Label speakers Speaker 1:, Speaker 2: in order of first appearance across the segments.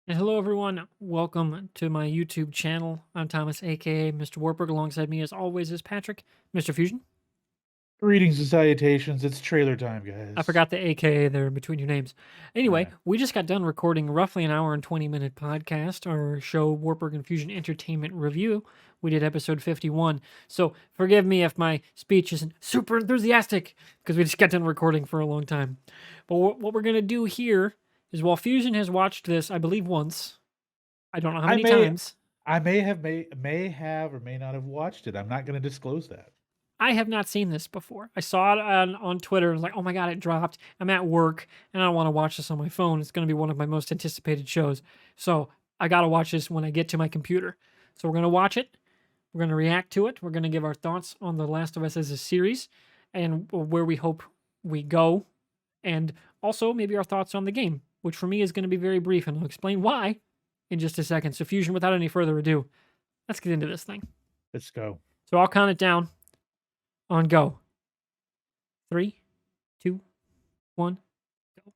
Speaker 1: And hello, everyone. Welcome to my YouTube channel. I'm Thomas, aka MrWartburg. Alongside me, as always, is Patrick, Mr. Fusion.
Speaker 2: Greetings and salutations. It's trailer time,
Speaker 1: I
Speaker 2: guys.
Speaker 1: forgot the AKA there between your names. Anyway,
Speaker 2: Uh,
Speaker 1: we just got done recording roughly an hour and 20-minute podcast, our show Wartburg and Fusion Entertainment Review. We did episode 51. So forgive me if my speech isn't super enthusiastic because we just got done recording for a long time. But what we're going to do here is while Fusion has watched this, I believe, once, I don't know how
Speaker 2: I
Speaker 1: many
Speaker 2: may,
Speaker 1: times.
Speaker 2: I may have or may not have watched it. I'm not going to disclose that.
Speaker 1: I have not seen this before. I saw it on Twitter. I was like, oh my God, it dropped. I'm at work and I don't want to watch this on my phone. It's going to be one of my most anticipated shows. So I got to watch this when I get to my computer. So we're going to watch it. We're going to react to it. We're going to give our thoughts on The Last of Us as a series and where we hope we go. And also maybe our thoughts on the game, which for me is going to be very brief. And I'll explain why in just a second. So, Fusion, without any further ado, let's get into this thing.
Speaker 2: Let's go.
Speaker 1: So I'll count it down. On go. 3, 2, 1, go.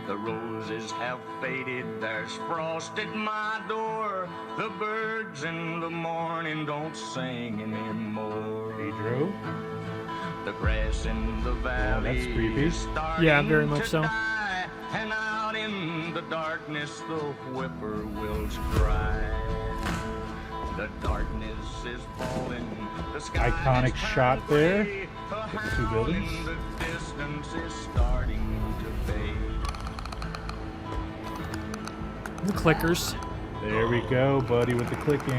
Speaker 3: The roses have faded, there's frost at my door. The birds in the morning don't sing anymore.
Speaker 2: Pedro.
Speaker 3: The grass in the valley
Speaker 2: that's creepy.
Speaker 3: is starting
Speaker 1: Yeah, very much
Speaker 3: to
Speaker 1: so.
Speaker 3: die, and out in the darkness the whippoorwills cry. The darkness is falling, the sky
Speaker 2: Iconic
Speaker 3: has
Speaker 2: shot
Speaker 3: turned
Speaker 2: there.
Speaker 3: gray. The
Speaker 2: With the two
Speaker 3: hound
Speaker 2: buildings.
Speaker 3: in the distance is starting to fade.
Speaker 1: The clickers.
Speaker 2: There we go, buddy, with the clicking.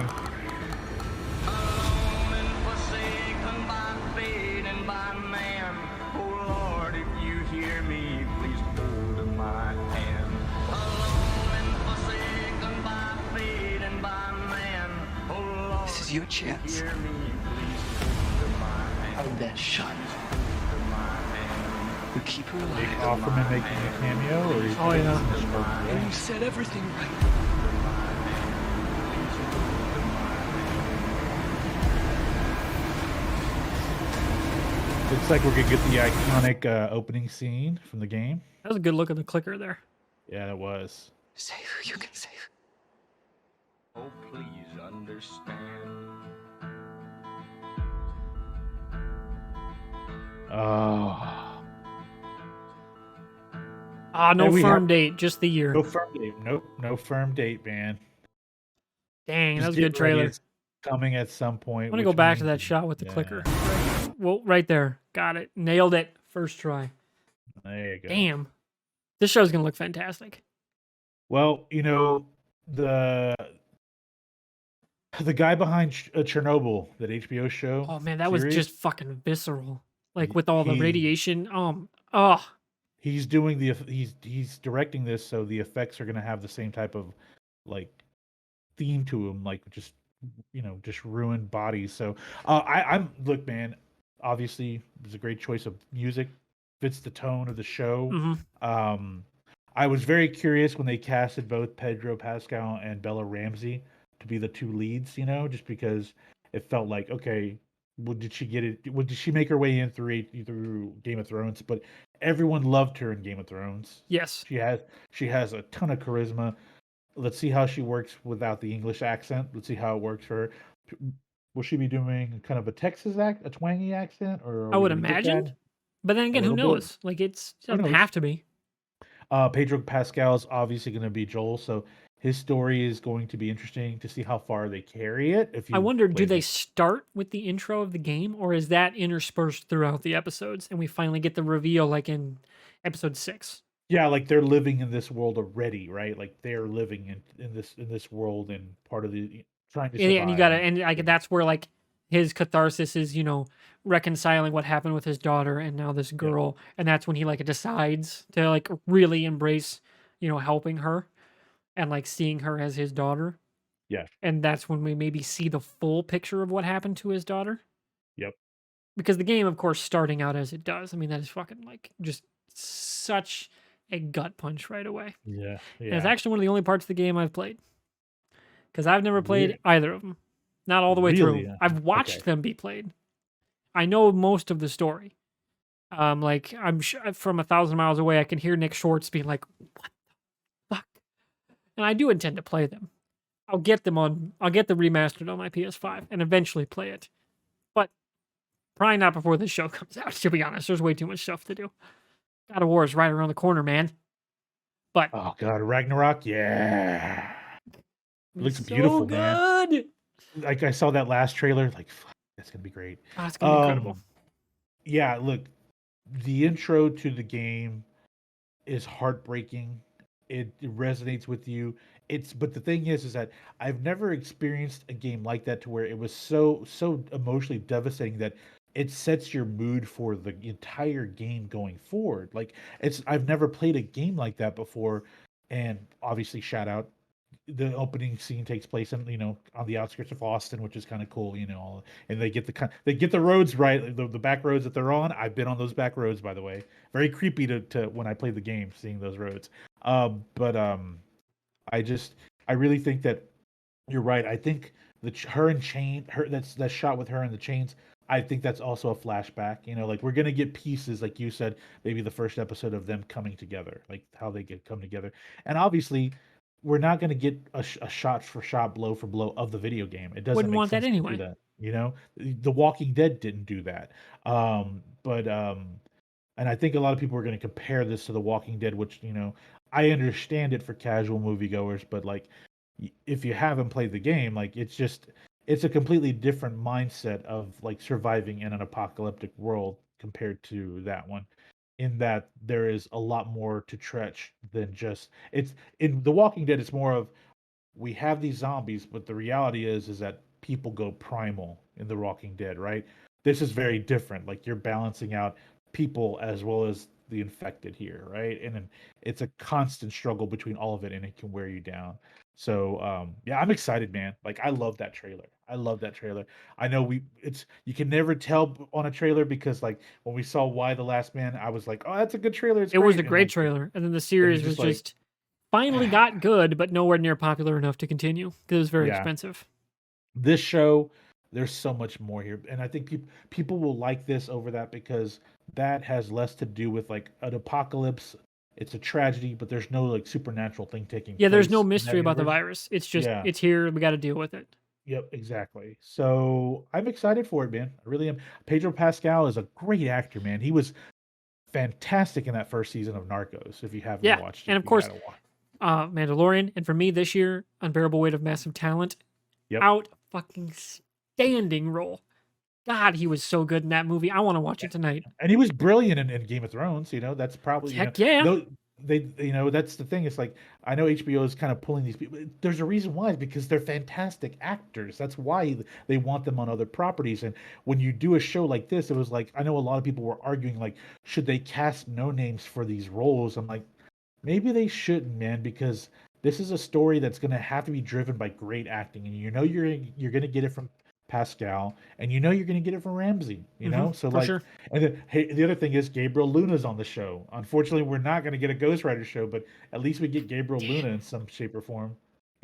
Speaker 3: Alone and forsaken by fate and by man. Oh Lord, if you hear me, please hold my hand. Alone and forsaken by fate and by man. Oh Lord,
Speaker 4: This is your
Speaker 3: if you
Speaker 4: chance.
Speaker 3: hear me, please hold my hand.
Speaker 4: Hold that shot.
Speaker 3: Hold my hand.
Speaker 4: You keep her
Speaker 2: Big
Speaker 4: alive.
Speaker 2: Offerman making a cameo, or he's
Speaker 1: Oh, yeah.
Speaker 4: And you set everything right.
Speaker 2: Looks like we're gonna get the iconic opening scene from the game.
Speaker 1: That was a good look at the clicker there.
Speaker 2: Yeah, it was.
Speaker 4: Save her. You can save her.
Speaker 3: Oh, please understand.
Speaker 2: Oh,
Speaker 1: No
Speaker 2: And we
Speaker 1: firm
Speaker 2: have-
Speaker 1: date, just the year.
Speaker 2: no firm date. Nope, no firm date, man.
Speaker 1: Dang, that
Speaker 2: Just
Speaker 1: was a good
Speaker 2: get ready,
Speaker 1: trailer.
Speaker 2: it's coming at some point.
Speaker 1: I'm gonna go
Speaker 2: which
Speaker 1: back to that
Speaker 2: means-
Speaker 1: shot with the
Speaker 2: yeah,
Speaker 1: clicker. Well, right there. Got it. Nailed it. First try.
Speaker 2: There you go.
Speaker 1: Damn. This show's gonna look fantastic.
Speaker 2: Well, the guy behind Chernobyl, that HBO show.
Speaker 1: Oh man, that was
Speaker 2: series,
Speaker 1: just fucking visceral. Like
Speaker 2: He-
Speaker 1: with all the
Speaker 2: he-
Speaker 1: radiation. Oh,
Speaker 2: he's doing he's directing this, so the effects are gonna have the same type of like theme to them, like just ruined bodies. So I'm look, man. Obviously, it's a great choice of music, fits the tone of the show.
Speaker 1: mhm.
Speaker 2: I was very curious when they casted both Pedro Pascal and Bella Ramsey to be the two leads, just because it felt like, okay, did she get it? Did she make her way in through Game of Thrones? But everyone loved her in Game of Thrones.
Speaker 1: Yes.
Speaker 2: She has a ton of charisma. Let's see how she works without the English accent. Let's see how it works for her. Will she be doing kind of a a twangy accent, or are
Speaker 1: I
Speaker 2: we
Speaker 1: would
Speaker 2: gonna get
Speaker 1: imagine.
Speaker 2: that?
Speaker 1: But then again, who
Speaker 2: little bit.
Speaker 1: knows? Like it
Speaker 2: Who
Speaker 1: doesn't
Speaker 2: knows?
Speaker 1: have to be.
Speaker 2: Pedro Pascal is obviously going to be Joel, so his story is going to be interesting to see how far they carry it.
Speaker 1: I wonder, do they start with the intro of the game, or is that interspersed throughout the episodes, and we finally get the reveal like in episode 6?
Speaker 2: Yeah, like they're living in this world already, right? Like they're living in this world and part of the trying to survive.
Speaker 1: And you gotta, and like that's where like his catharsis is, reconciling what happened with his daughter and now this girl, and that's when he like decides to like really embrace, helping her and like seeing her as his daughter.
Speaker 2: Yeah.
Speaker 1: And that's when we maybe see the full picture of what happened to his daughter.
Speaker 2: Yep.
Speaker 1: Because the game, of course, starting out as it does, I mean, that is fucking like just such a gut punch right away.
Speaker 2: Yeah.
Speaker 1: And it's
Speaker 2: Yeah.
Speaker 1: actually one of the only parts of the game I've played. Because I've never played
Speaker 2: Really?
Speaker 1: either of them. Not all the way
Speaker 2: Really?
Speaker 1: through. I've watched
Speaker 2: Okay.
Speaker 1: them be played. I know most of the story. Like from 1,000 miles away, I can hear Nick Schwartz being like, "What the fuck?" And I do intend to play them. I'll get the remastered on my PS5 and eventually play it. But probably not before this show comes out, to be honest. There's way too much stuff to do. God of War is right around the corner, man. But
Speaker 2: Oh god, Ragnarok, yeah. It looks
Speaker 1: it's
Speaker 2: beautiful,
Speaker 1: so
Speaker 2: man.
Speaker 1: good.
Speaker 2: Like I saw that last trailer, like fuck, that's gonna be great.
Speaker 1: Oh, it's gonna be incredible.
Speaker 2: Yeah, look, the intro to the game is heartbreaking. It resonates with you. But the thing is that I've never experienced a game like that to where it was so emotionally devastating that it sets your mood for the entire game going forward. Like I've never played a game like that before, and obviously shout out the opening scene takes place in on the outskirts of Austin, which is kind of cool, and they get the roads right, the back roads that they're on. I've been on those back roads, by the way. Very creepy to when I played the game, seeing those roads. But I just I really think that you're right. I think her and Chain, her that shot with her and the chains. I think that's also a flashback. Like we're gonna get pieces, like you said, maybe the first episode of them coming together, like how they come together, and obviously we're not going to get a shot for shot, blow for blow of the video game. It doesn't
Speaker 1: Wouldn't
Speaker 2: make
Speaker 1: want that
Speaker 2: sense to do
Speaker 1: anyway.
Speaker 2: that. The Walking Dead didn't do that. But and I think a lot of people are going to compare this to The Walking Dead, which I understand it for casual moviegoers, but like if you haven't played the game, like it's a completely different mindset of like surviving in an apocalyptic world compared to that one, in that there is a lot more to Tretch than just it's in The Walking Dead. It's more of we have these zombies, but the reality is that people go primal in The Walking Dead, right? This is very different. Like you're balancing out people as well as the infected here, right? And then it's a constant struggle between all of it, and it can wear you down. So yeah, I'm excited, man. Like I love that trailer. I love that trailer. I know you can never tell on a trailer because like when we saw Why the Last Man, I was like, oh, that's a good trailer. It's
Speaker 1: It was
Speaker 2: great.
Speaker 1: a
Speaker 2: And
Speaker 1: great
Speaker 2: like
Speaker 1: trailer, and then the
Speaker 2: and
Speaker 1: series
Speaker 2: it's
Speaker 1: was
Speaker 2: just like
Speaker 1: just finally got good, but nowhere near popular enough to continue because it was very
Speaker 2: yeah,
Speaker 1: expensive.
Speaker 2: this show, there's so much more here, and I think people will like this over that because that has less to do with like an apocalypse. It's a tragedy, but there's no like supernatural thing taking
Speaker 1: Yeah, there's no
Speaker 2: place in that
Speaker 1: mystery about the
Speaker 2: universe.
Speaker 1: virus. It's just
Speaker 2: Yeah.
Speaker 1: it's here. We got to deal with it.
Speaker 2: Yep, exactly. So I'm excited for it, man. I really am. Pedro Pascal is a great actor, man. He was fantastic in that first season of Narcos. If you haven't
Speaker 1: Yeah,
Speaker 2: watched
Speaker 1: and
Speaker 2: it,
Speaker 1: of
Speaker 2: you
Speaker 1: course,
Speaker 2: gotta watch.
Speaker 1: Mandalorian, and for me this year, Unbearable Weight of Massive Talent,
Speaker 2: Yep.
Speaker 1: out fucking standing role. God, he was so good in that movie. I want to watch it tonight.
Speaker 2: And he was brilliant in Game of Thrones. That's probably
Speaker 1: Heck yeah.
Speaker 2: though that's the thing. It's like I know HBO is kind of pulling these people. There's a reason why, because they're fantastic actors. That's why they want them on other properties. And when you do a show like this, it was like I know a lot of people were arguing like, should they cast no names for these roles? I'm like, maybe they shouldn't, man, because this is a story that's going to have to be driven by great acting, and you're going to get it from Pascal, and you're going to get it from Ramsey. So
Speaker 1: for
Speaker 2: like,
Speaker 1: sure.
Speaker 2: and then hey, the other thing is Gabriel Luna's on the show. Unfortunately, we're not going to get a Ghost Rider show, but at least we get Gabriel Luna in some shape or form.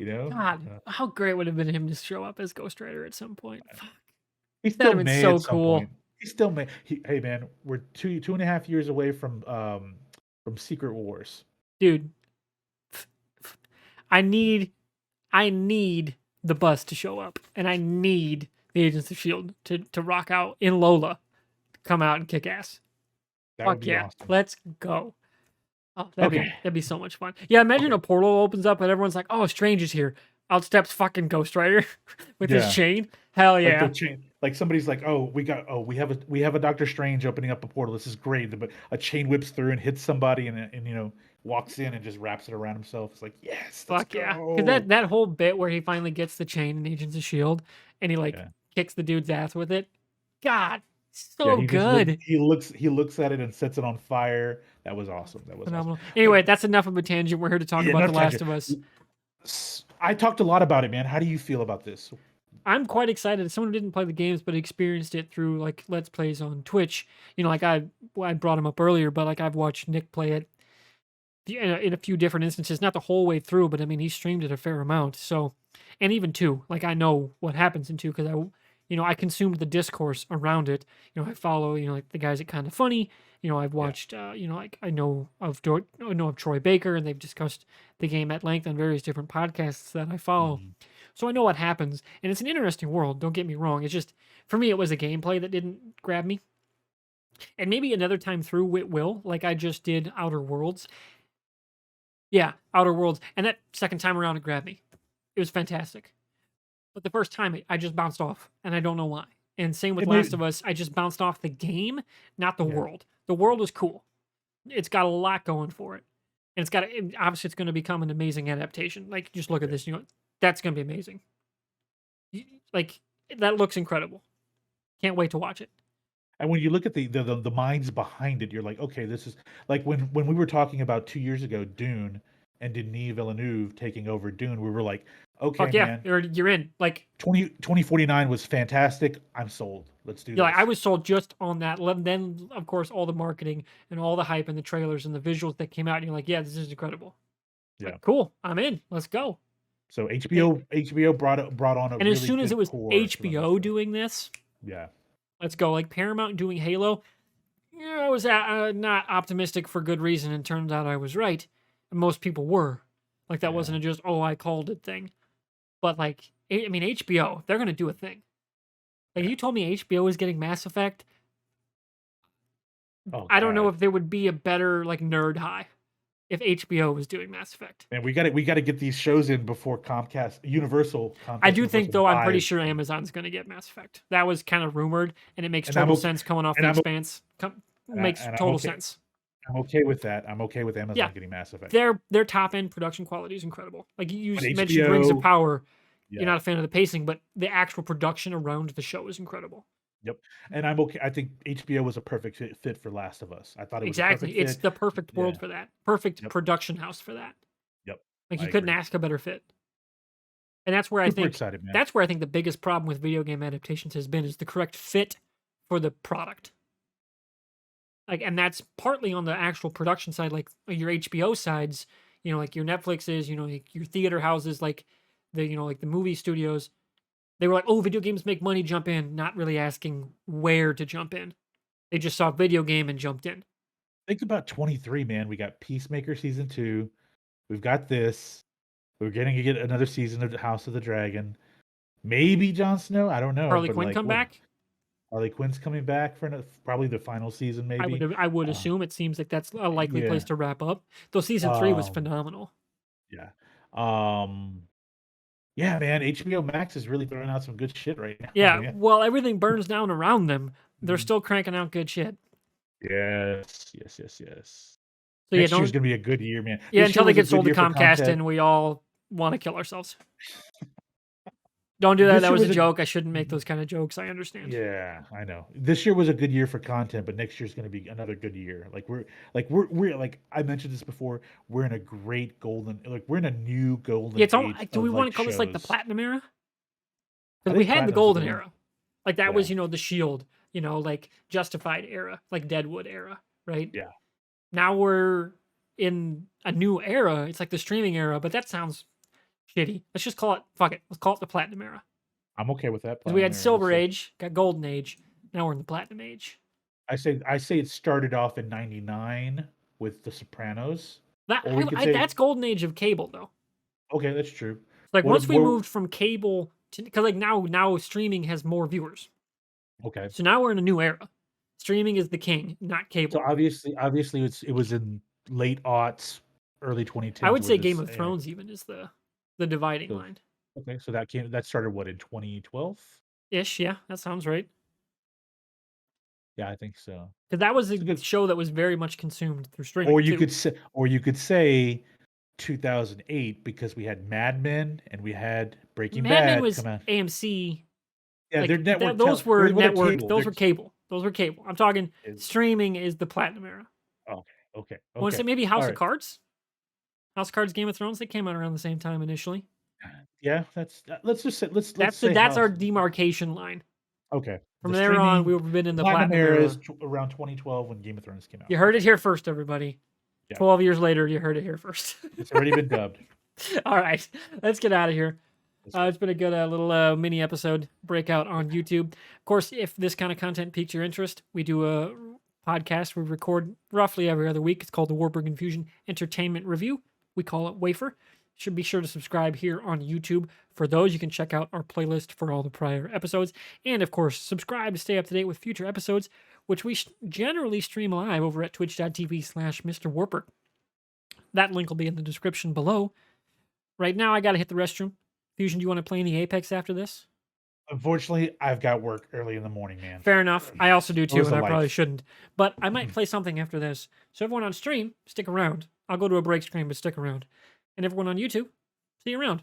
Speaker 1: God, how great would it have been him to show up as Ghost Rider at some point? Fuck.
Speaker 2: He
Speaker 1: That'd
Speaker 2: still
Speaker 1: have been
Speaker 2: may
Speaker 1: so
Speaker 2: at some
Speaker 1: cool.
Speaker 2: point. He still may. Hey man, we're 2.5 years away from Secret Wars.
Speaker 1: Dude, I need the bus to show up, and I need the Agents of Shield to rock out in Lola, come out and kick ass.
Speaker 2: That would
Speaker 1: Fuck
Speaker 2: be
Speaker 1: yeah,
Speaker 2: awesome.
Speaker 1: let's go. Oh,
Speaker 2: Okay.
Speaker 1: that'd be so much fun. Yeah, imagine
Speaker 2: Okay.
Speaker 1: a portal opens up and everyone's like, "Oh, Strange is here." Out steps fucking Ghost Rider with
Speaker 2: Yeah.
Speaker 1: his chain. Hell
Speaker 2: Like
Speaker 1: yeah.
Speaker 2: the chain, like somebody's like, oh, we have a Doctor Strange opening up a portal. This is great, but a chain whips through and hits somebody, and walks in and just wraps it around himself. It's like, yes, let's
Speaker 1: Fuck yeah.
Speaker 2: go.
Speaker 1: Because that whole bit where he finally gets the chain in Agents of Shield and he like
Speaker 2: Yeah.
Speaker 1: kicks the dude's ass with it. God,
Speaker 2: Yeah,
Speaker 1: so
Speaker 2: he just
Speaker 1: good.
Speaker 2: he looks at it and sets it on fire. That was awesome. That was
Speaker 1: Phenomenal.
Speaker 2: awesome.
Speaker 1: Anyway, that's enough of a tangent. We're here to talk
Speaker 2: Yeah,
Speaker 1: about
Speaker 2: enough
Speaker 1: The Last
Speaker 2: tangent.
Speaker 1: of Us.
Speaker 2: I talked a lot about it, man. How do you feel about this?
Speaker 1: I'm quite excited. As someone who didn't play the games but experienced it through like Let's Plays on Twitch. Like I brought him up earlier, but like I've watched Nick play it in a few different instances, not the whole way through, but I mean he streamed it a fair amount. So, and even two, like I know what happens in two because I consumed the discourse around it. I follow, like the guys at Kind of Funny. I've watched, like I know of Troy Baker, and they've discussed the game at length on various different podcasts that I follow.
Speaker 2: Mhm.
Speaker 1: So I know what happens, and it's an interesting world. Don't get me wrong. It's just for me, it was a gameplay that didn't grab me. And maybe another time through it will, like I just did Outer Worlds. Yeah, Outer Worlds, and that second time around it grabbed me. It was fantastic. But the first time I just bounced off, and I don't know why. And same with
Speaker 2: It
Speaker 1: Last
Speaker 2: may-
Speaker 1: of Us, I just bounced off the game, not the
Speaker 2: Yeah.
Speaker 1: world. The world is cool. It's got a lot going for it. And obviously it's going to become an amazing adaptation. Like just look at this, that's going to be amazing. Like that looks incredible. Can't wait to watch it.
Speaker 2: And when you look at the minds behind it, you're like, okay, this is like when we were talking about 2 years ago, Dune and Denis Villeneuve taking over Dune, we were like, okay,
Speaker 1: Fuck yeah,
Speaker 2: man,
Speaker 1: you're in. Like
Speaker 2: 2049 was fantastic. I'm sold. Let's do
Speaker 1: yeah,
Speaker 2: this.
Speaker 1: like, I was sold just on that. Then of course all the marketing and all the hype and the trailers and the visuals that came out, and you're like, yeah, this is incredible.
Speaker 2: Yeah.
Speaker 1: Like, cool. I'm in. Let's go.
Speaker 2: So HBO brought on a
Speaker 1: And
Speaker 2: really
Speaker 1: as soon as
Speaker 2: good
Speaker 1: it was
Speaker 2: core to the
Speaker 1: HBO
Speaker 2: show.
Speaker 1: doing this,
Speaker 2: Yeah.
Speaker 1: let's go. Like Paramount doing Halo, yeah, I was not optimistic for good reason, and turns out I was right. And most people were. Like that
Speaker 2: Yeah.
Speaker 1: wasn't a just I called it thing. But like, I mean, HBO, they're gonna do a thing. Like you told me HBO is getting Mass Effect.
Speaker 2: Oh,
Speaker 1: I don't know
Speaker 2: God.
Speaker 1: if there would be a better like nerd high if HBO was doing Mass Effect.
Speaker 2: And we got to get these shows in before Universal.
Speaker 1: I do think
Speaker 2: Universal
Speaker 1: though, I'm pretty
Speaker 2: buys-
Speaker 1: sure Amazon's gonna get Mass Effect. That was kind of rumored, and it makes
Speaker 2: And I'm
Speaker 1: total
Speaker 2: okay-
Speaker 1: sense coming off
Speaker 2: and
Speaker 1: the
Speaker 2: I'm o-
Speaker 1: Expanse.
Speaker 2: and
Speaker 1: Makes
Speaker 2: I'm
Speaker 1: total
Speaker 2: okay.
Speaker 1: sense.
Speaker 2: I'm okay with that. I'm okay with Amazon
Speaker 1: Yeah.
Speaker 2: getting Mass Effect.
Speaker 1: Their top end production quality is incredible. Like you
Speaker 2: But
Speaker 1: mentioned Rings of
Speaker 2: HBO
Speaker 1: Power.
Speaker 2: Yeah.
Speaker 1: You're not a fan of the pacing, but the actual production around the show is incredible.
Speaker 2: And I'm okay. I think HBO was a perfect fit for Last of Us. I thought it was
Speaker 1: Exactly.
Speaker 2: A perfect
Speaker 1: It's
Speaker 2: fit.
Speaker 1: the perfect world
Speaker 2: Yeah.
Speaker 1: for that. Perfect
Speaker 2: Yep.
Speaker 1: production house for that.
Speaker 2: Yep.
Speaker 1: Like
Speaker 2: I
Speaker 1: you couldn't
Speaker 2: agree.
Speaker 1: ask a better fit. And that's where I
Speaker 2: Super
Speaker 1: think
Speaker 2: excited, man.
Speaker 1: that's where I think the biggest problem with video game adaptations has been is the correct fit for the product. Like, and that's partly on the actual production side, like your HBO sides, like your Netflixes, like your theater houses, like like the movie studios. They were like, oh, video games make money, jump in, not really asking where to jump in. They just saw video game and jumped in.
Speaker 2: Think about 23, man. We got Peacemaker season 2. We've got this. We're getting to get another season of House of the Dragon. Maybe Jon Snow. I don't know.
Speaker 1: Harley
Speaker 2: but,
Speaker 1: Quinn
Speaker 2: like,
Speaker 1: come
Speaker 2: what-
Speaker 1: back?
Speaker 2: Harley Quinn's coming back for probably the final season. Maybe.
Speaker 1: I would
Speaker 2: Uh,
Speaker 1: assume it seems like that's a likely
Speaker 2: yeah.
Speaker 1: place to wrap up. Though season 3 was
Speaker 2: Um,
Speaker 1: phenomenal.
Speaker 2: Yeah. Yeah, man. HBO Max is really throwing out some good shit right now.
Speaker 1: Yeah,
Speaker 2: man.
Speaker 1: while everything burns down around them, they're
Speaker 2: Mhm.
Speaker 1: still cranking out good shit.
Speaker 2: Yes.
Speaker 1: So yeah,
Speaker 2: Next year's
Speaker 1: don't
Speaker 2: gonna be a good year, man.
Speaker 1: yeah
Speaker 2: This
Speaker 1: until
Speaker 2: year
Speaker 1: they
Speaker 2: was a
Speaker 1: get
Speaker 2: good
Speaker 1: sold to
Speaker 2: year for
Speaker 1: Comcast
Speaker 2: content.
Speaker 1: and we all want to kill ourselves. Don't do that.
Speaker 2: This
Speaker 1: That
Speaker 2: year
Speaker 1: was a
Speaker 2: was a-
Speaker 1: joke. I shouldn't make those kind of jokes. I understand.
Speaker 2: Yeah, I know. This year was a good year for content, but next year's going to be another good year. We're like I mentioned this before. We're in a great golden, we're in a new golden.
Speaker 1: Yeah, it's all,
Speaker 2: age
Speaker 1: do we
Speaker 2: of,
Speaker 1: want to call this like the
Speaker 2: shows.
Speaker 1: platinum era?
Speaker 2: I
Speaker 1: Because we
Speaker 2: think
Speaker 1: had the
Speaker 2: Platinum's a
Speaker 1: golden
Speaker 2: good one.
Speaker 1: era. Like that was,
Speaker 2: Yeah.
Speaker 1: the Shield, like Justified era, like Deadwood era, right?
Speaker 2: Yeah.
Speaker 1: Now we're in a new era. It's like the streaming era, but that sounds shitty. Let's just call it, fuck it. Let's call it the platinum era.
Speaker 2: I'm okay with that.
Speaker 1: Because we had
Speaker 2: Platinum era,
Speaker 1: Silver
Speaker 2: so-
Speaker 1: Age, got Golden Age. Now we're in the Platinum Age.
Speaker 2: I say it started off in '99 with The Sopranos. Or we could say-
Speaker 1: That's Golden Age of cable, though.
Speaker 2: Okay, that's true.
Speaker 1: Like
Speaker 2: What-
Speaker 1: once we
Speaker 2: what-
Speaker 1: moved from cable to, because like now streaming has more viewers.
Speaker 2: Okay,
Speaker 1: So now we're in a new era. Streaming is the king, not cable.
Speaker 2: so obviously it was in late aughts, early 2010s.
Speaker 1: I would say
Speaker 2: where
Speaker 1: Game
Speaker 2: this
Speaker 1: of Thrones even is the dividing
Speaker 2: So-
Speaker 1: line.
Speaker 2: Okay, so that started what in 2012?
Speaker 1: Ish, yeah, that sounds right.
Speaker 2: Yeah, I think so.
Speaker 1: Because that was a
Speaker 2: It's a good-
Speaker 1: show that was very much consumed through streaming.
Speaker 2: Or you
Speaker 1: too.
Speaker 2: could say 2008 because we had Mad Men and we had Breaking
Speaker 1: Mad
Speaker 2: Bad
Speaker 1: Men was
Speaker 2: come out.
Speaker 1: AMC.
Speaker 2: Yeah,
Speaker 1: like,
Speaker 2: they're network.
Speaker 1: those were
Speaker 2: they're
Speaker 1: network.
Speaker 2: cable.
Speaker 1: Those
Speaker 2: They're-
Speaker 1: were cable. Those were cable. I'm talking
Speaker 2: Is-
Speaker 1: streaming is the platinum era.
Speaker 2: Okay.
Speaker 1: I want to say maybe House of
Speaker 2: Alright.
Speaker 1: Cards. House of Cards, Game of Thrones. They came out around the same time initially.
Speaker 2: Yeah, let's just say let's
Speaker 1: That's
Speaker 2: say
Speaker 1: that's our
Speaker 2: House-
Speaker 1: demarcation line.
Speaker 2: okay.
Speaker 1: From
Speaker 2: The
Speaker 1: there on,
Speaker 2: streaming
Speaker 1: we've been in the
Speaker 2: platinum
Speaker 1: platinum
Speaker 2: era
Speaker 1: era.
Speaker 2: is around 2012 when Game of Thrones came out.
Speaker 1: You heard it here first, everybody.
Speaker 2: Yeah.
Speaker 1: 12 years later, you heard it here first.
Speaker 2: It's already been dubbed.
Speaker 1: All right, let's get out of here. It's been a good little mini episode breakout on YouTube. Of course, if this kind of content piques your interest, we do a podcast we record roughly every other week. It's called the Warburg Infusion Entertainment Review. We call it Wafer. Should be sure to subscribe here on YouTube. For those, you can check out our playlist for all the prior episodes. And of course, subscribe to stay up to date with future episodes, which we generally stream live over at twitch.tv/MrWartburg. That link will be in the description below. Right now, I got to hit the restroom. Fusion, do you want to play any Apex after this?
Speaker 2: Unfortunately, I've got work early in the morning, man.
Speaker 1: Fair enough. I also do too,
Speaker 2: Those
Speaker 1: and
Speaker 2: are
Speaker 1: I probably
Speaker 2: life.
Speaker 1: shouldn't. But I might play something after this. So everyone on stream, stick around. I'll go to a break screen, but stick around. And everyone on YouTube, see you around.